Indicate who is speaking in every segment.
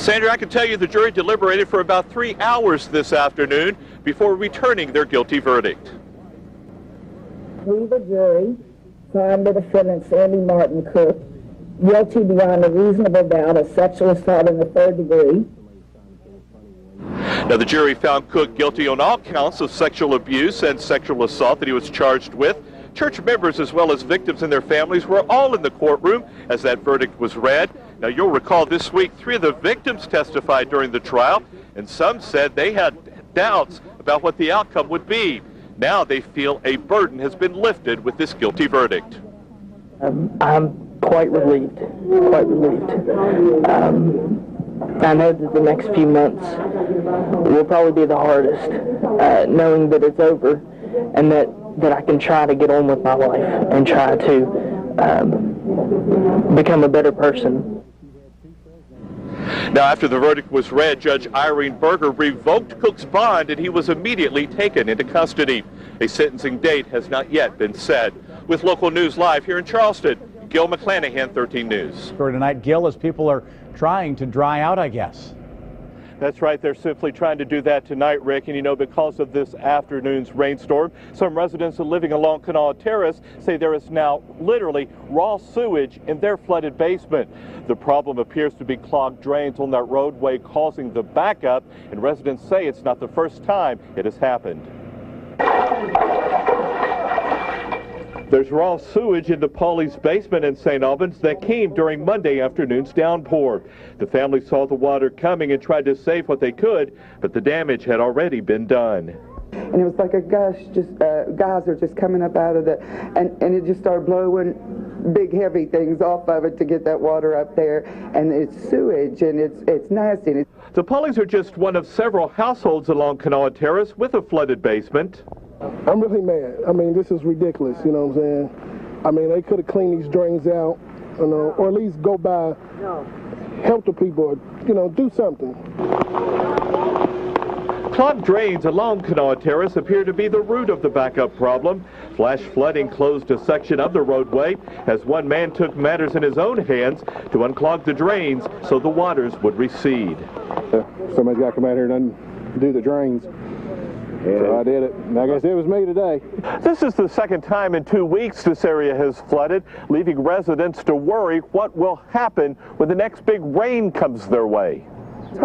Speaker 1: Sandra, I can tell you the jury deliberated for about 3 hours this afternoon before returning their guilty verdict.
Speaker 2: We, the jury, find the defendant, Sandy Martin Cook, guilty beyond a reasonable doubt of sexual assault in the 3rd degree.
Speaker 1: Now, the jury found Cook guilty on all counts of sexual abuse and sexual assault that he was charged with. Church members as well as victims and their families were all in the courtroom as that verdict was read. Now, you'll recall this week 3 of the victims testified during the trial, and some said they had doubts about what the outcome would be. Now they feel a burden has been lifted with this guilty verdict.
Speaker 3: I'm quite relieved, I know that the next few months will probably be the hardest, knowing that it's over and that I can try to get on with my life and try to become a better person.
Speaker 1: Now, after the verdict was read, Judge Irene Berger revoked Cook's bond and he was immediately taken into custody. A sentencing date has not yet been set. With local news live here in Charleston, Gil McClanahan, 13 News.
Speaker 4: For tonight, Gil, as people are trying to dry out, I guess.
Speaker 1: That's right. They're simply trying to do that tonight, Rick. And, you know, because of this afternoon's rainstorm, some residents living along Canal Terrace say there is now literally raw sewage in their flooded basement. The problem appears to be clogged drains on that roadway causing the backup, and residents say it's not the first time it has happened. There's raw sewage in the Pauley's basement in St. Albans that came during Monday afternoon's downpour. The family saw the water coming and tried to save what they could, but the damage had already been done.
Speaker 5: And it was like a gush, just geyser just coming up out of the, and it just started blowing big heavy things off of it to get that water up there, and it's sewage and it's nasty.
Speaker 1: The Pauleys are just one of several households along Canal Terrace with a flooded basement.
Speaker 6: I'm really mad. I mean, this is ridiculous, you know what I'm saying? I mean, they could have cleaned these drains out, you know, or at least go by, help the people, you know, do something.
Speaker 1: Clogged drains along Canal Terrace appear to be the root of the backup problem. Flash flooding closed a section of the roadway as one man took matters in his own hands to unclog the drains so the waters would recede.
Speaker 6: Somebody's got to come out here and undo the drains. So I did it, and I guess it was me today.
Speaker 1: This is the second time in 2 weeks this area has flooded, leaving residents to worry what will happen when the next big rain comes their way.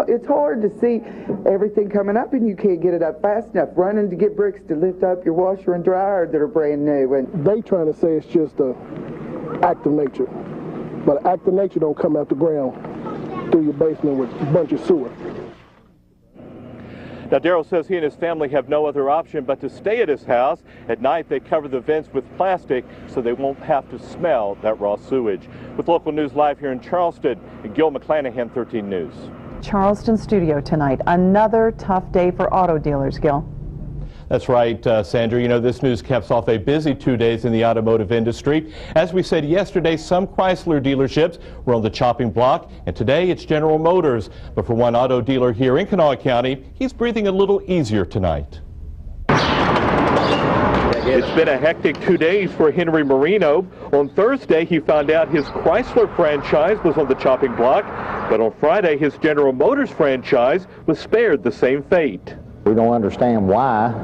Speaker 5: It's hard to see everything coming up and you can't get it up fast enough. Running to get bricks to lift up your washer and dryer that are brand new. And
Speaker 6: they trying to say it's just an act of nature, but an act of nature don't come out the ground through your basement with a bunch of sewer.
Speaker 1: Now, Darrell says he and his family have no other option but to stay at his house. At night, they cover the vents with plastic so they won't have to smell that raw sewage. With local news live here in Charleston, Gil McClanahan, 13 News.
Speaker 7: Charleston studio tonight. Another tough day for auto dealers, Gil.
Speaker 1: That's right, Sandra. You know, this news caps off a busy 2 days in the automotive industry. As we said yesterday, some Chrysler dealerships were on the chopping block, and today it's General Motors. But for one auto dealer here in Kanawha County, he's breathing a little easier tonight. It's been a hectic 2 days for Henry Marino. On Thursday, he found out his Chrysler franchise was on the chopping block, but on Friday, his General Motors franchise was spared the same fate.
Speaker 8: We don't understand why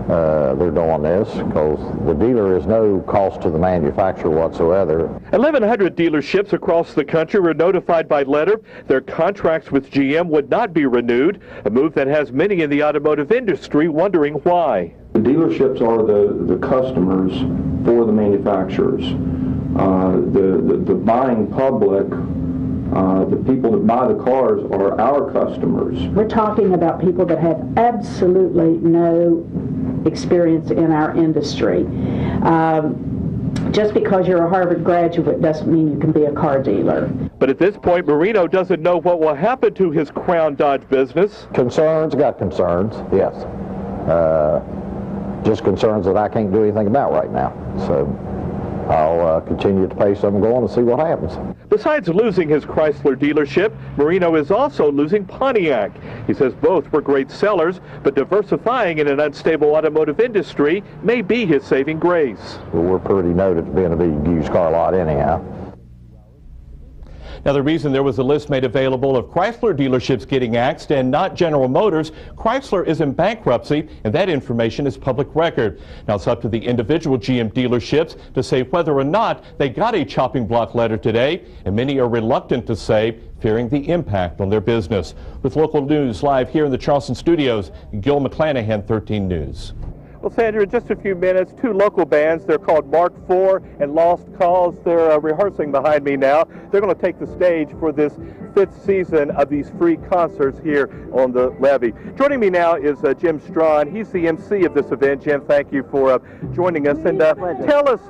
Speaker 8: they're doing this, because the dealer is no cost to the manufacturer whatsoever.
Speaker 1: 1,100 dealerships across the country were notified by letter their contracts with GM would not be renewed, a move that has many in the automotive industry wondering why.
Speaker 9: The dealerships are the customers for the manufacturers. The buying public, the people that buy the cars are our customers.
Speaker 10: We're talking about people that have absolutely no experience in our industry. Just because you're a Harvard graduate doesn't mean you can be a car dealer.
Speaker 1: But at this point, Marino doesn't know what will happen to his Crown Dodge business.
Speaker 8: Concerns, got concerns, yes. Just concerns that I can't do anything about right now. So I'll continue to pay some going and see what happens.
Speaker 1: Besides losing his Chrysler dealership, Marino is also losing Pontiac. He says both were great sellers, but diversifying in an unstable automotive industry may be his saving grace.
Speaker 8: Well, we're pretty noted to being a big used car lot anyhow.
Speaker 1: Now, the reason there was a list made available of Chrysler dealerships getting axed and not General Motors, Chrysler is in bankruptcy, and that information is public record. Now, it's up to the individual GM dealerships to say whether or not they got a chopping block letter today, and many are reluctant to say, fearing the impact on their business. With local news live here in the Charleston studios, Gil McClanahan, 13 News.
Speaker 11: Well, Sandra, in just a few minutes, two local bands, they're called Mark IV and Lost Cause. They're rehearsing behind me now. They're going to take the stage for this 5th season of these free concerts here on the levee. Joining me now is Jim Strawn. He's the MC of this event. Jim, thank you for joining us. And tell us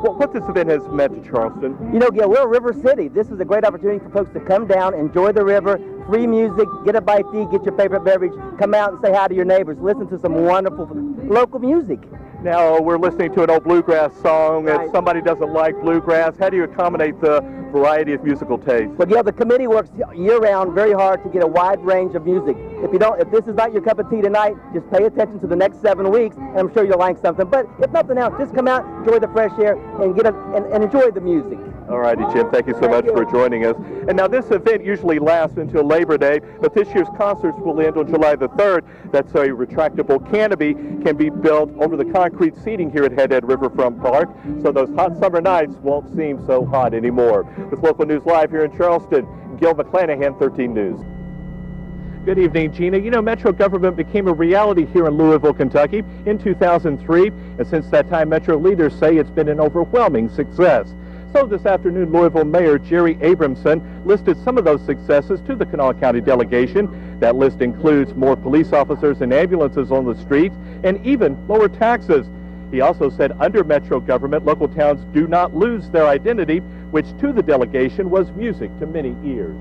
Speaker 11: what this event has meant to Charleston.
Speaker 12: You know, Gil, we're River City. This is a great opportunity for folks to come down, enjoy the river, free music, get a bite to eat, get your favorite beverage, come out and say hi to your neighbors, listen to some wonderful local music.
Speaker 11: Now, we're listening to an old bluegrass song. Right. If somebody doesn't like bluegrass, how do you accommodate the variety of musical tastes?
Speaker 12: Well, yeah, the committee works year-round very hard to get a wide range of music. If this is not your cup of tea tonight, just pay attention to the next 7 weeks, and I'm sure you'll like something. But if nothing else, just come out, enjoy the fresh air, and enjoy the music.
Speaker 11: All righty, Jim, thank you so much for joining us. And now this event usually lasts until Labor Day, but this year's concerts will end on July the 3rd. That's a retractable canopy can be built over the concrete seating here at Head Riverfront Park, so those hot summer nights won't seem so hot anymore. With local news live here in Charleston, Gil McClanahan, 13 News. Good evening, Gina. You know, Metro government became a reality here in Louisville, Kentucky in 2003, and since that time, Metro leaders say it's been an overwhelming success. So this afternoon, Louisville Mayor Jerry Abramson listed some of those successes to the Kanawha County delegation. That list includes more police officers and ambulances on the streets and even lower taxes. He also said under Metro government, local towns do not lose their identity, which to the delegation was music to many ears.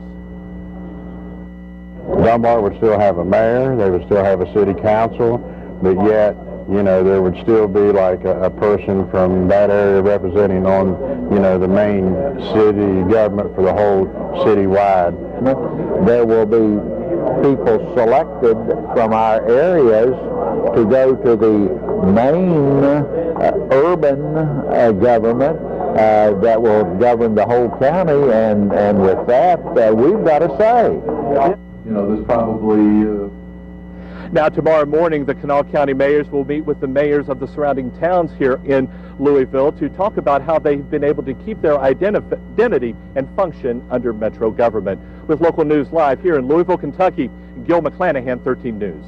Speaker 13: Dunbar would still have a mayor, they would still have a city council, but yet, you know, there would still be like a person from that area representing on, you know, the main city government for the whole city-wide.
Speaker 14: There will be people selected from our areas to go to the main urban government that will govern the whole county, and with that, we've got a say.
Speaker 9: You know, there's probably...
Speaker 11: Now, tomorrow morning, the Kanawha County mayors will meet with the mayors of the surrounding towns here in Louisville to talk about how they've been able to keep their identity and function under Metro government. With local news live here in Louisville, Kentucky, Gil McClanahan, 13 News.